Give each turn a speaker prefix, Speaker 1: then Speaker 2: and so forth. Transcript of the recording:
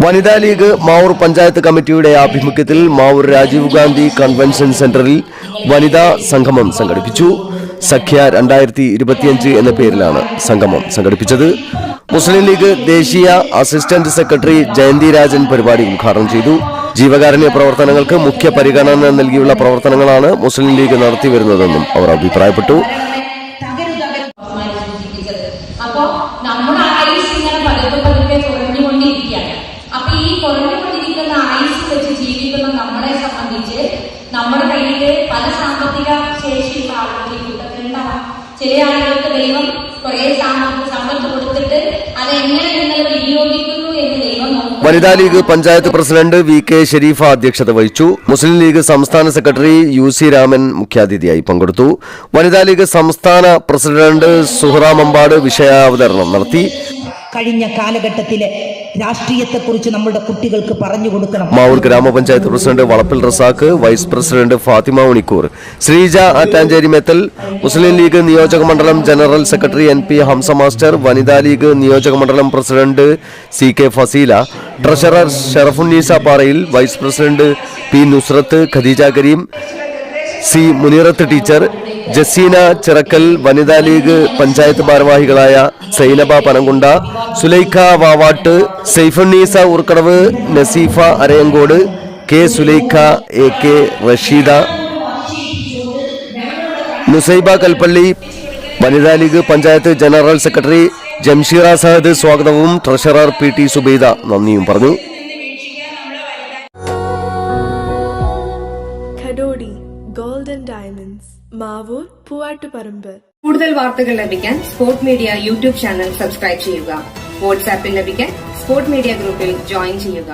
Speaker 1: വനിതാ ലീഗ് മാവൂർ പഞ്ചായത്ത് കമ്മിറ്റിയുടെ ആഭിമുഖ്യത്തിൽ മാവൂർ രാജീവ് ഗാന്ധി കൺവെൻഷൻ സെന്ററിൽ വനിതാ സംഗമം സംഘടിപ്പിച്ചു. സഖ്യ 2025 എന്ന പേരിലാണ് സംഗമം സംഘടിപ്പിച്ചത്. മുസ്ലിം ലീഗ് ദേശീയ അസിസ്റ്റന്റ് സെക്രട്ടറി ജയന്തി രാജൻ പരിപാടി ഉദ്ഘാടനം ചെയ്തു. ജീവകാരുണ്യ പ്രവർത്തനങ്ങൾക്ക് മുഖ്യ പരിഗണന നൽകിയുള്ള പ്രവർത്തനങ്ങളാണ് മുസ്ലിം ലീഗ് നടത്തിവരുന്നതെന്നും അവർ അഭിപ്രായപ്പെട്ടു.
Speaker 2: അപ്പൊ ഈ കുറഞ്ഞുകൊണ്ടിരിക്കുന്ന ആയുസ് വെച്ച് ജീവിക്കുന്ന നമ്മളെ സംബന്ധിച്ച് നമ്മുടെ കയ്യിൽ പല സാമ്പത്തിക ശേഷിയുള്ള ആളുകൾ ഈ കൂട്ടത്തിലുണ്ടാവാം. ചില ആളുകൾക്ക് ദൈവം കുറെ സമ്പത്ത് കൊടുത്തിട്ട് അതെങ്ങനെ നിങ്ങൾ വിനിയോഗിക്കുന്നു എന്ന് ദൈവം നോക്കും.
Speaker 1: വനിതാ ലീഗ് പഞ്ചായത്ത് പ്രസിഡന്റ് VK ഷെരീഫ അധ്യക്ഷത വഹിച്ചു. മുസ്ലിം ലീഗ് സംസ്ഥാന സെക്രട്ടറി UC രാമൻ മുഖ്യാതിഥിയായി പങ്കെടുത്തു. വനിതാ ലീഗ് സംസ്ഥാന പ്രസിഡന്റ് സുഹ്റ മമ്പാട് വിഷയാവതരണം നടത്തി.
Speaker 3: കഴിഞ്ഞ കാലഘട്ടത്തിലെ രാഷ്ട്രീയത്തെക്കുറിച്ച് നമ്മുടെ കുട്ടികൾക്ക് പറഞ്ഞു കൊടുക്കണം.
Speaker 1: മാവൂർ ഗ്രാമപഞ്ചായത്ത് president Valappil Razak, vice president Fathima Unikkoor, Sreeja Attanchery Methal, Muslim League നിയോജക മണ്ഡലം general secretary NP Hamza master, Vanitha League നിയോജക മണ്ഡലം president CK Faseela, treasurer Sharafunneesa Parayil, vice president P Nusrath, Khadeeja Kareem, C Muneerath teacher, Jaseena Chirakkal, Vanitha League panchayat ഭാരവാഹികളായ സൈനബ പനങ്കുണ്ട, സുലൈഖ വാവാട്ട്, സൈഫുന്നീസ ഊർക്കടവ്, നസീഫ അരയങ്കോട്, K സുലൈഖ, AK റഷീദ, നുസൈബ കൽപ്പള്ളി, വനിതാ ലീഗ് പഞ്ചായത്ത് ജനറൽ സെക്രട്ടറി ജംഷീറ സഹദ് സ്വാഗതവും ട്രഷറർ PT സുബൈദ നന്ദിയും പറഞ്ഞു.
Speaker 4: Golden diamonds, Mavoor, Poovattuparamba.
Speaker 5: കൂടുതൽ വാർത്തകൾ ലഭിക്കാൻ sport media YouTube channel subscribe ചെയ്യുക. വാട്സാപ്പിൽ ലഭിക്കാൻ സ്പോർട് മീഡിയ ഗ്രൂപ്പിൽ ജോയിൻ ചെയ്യുക.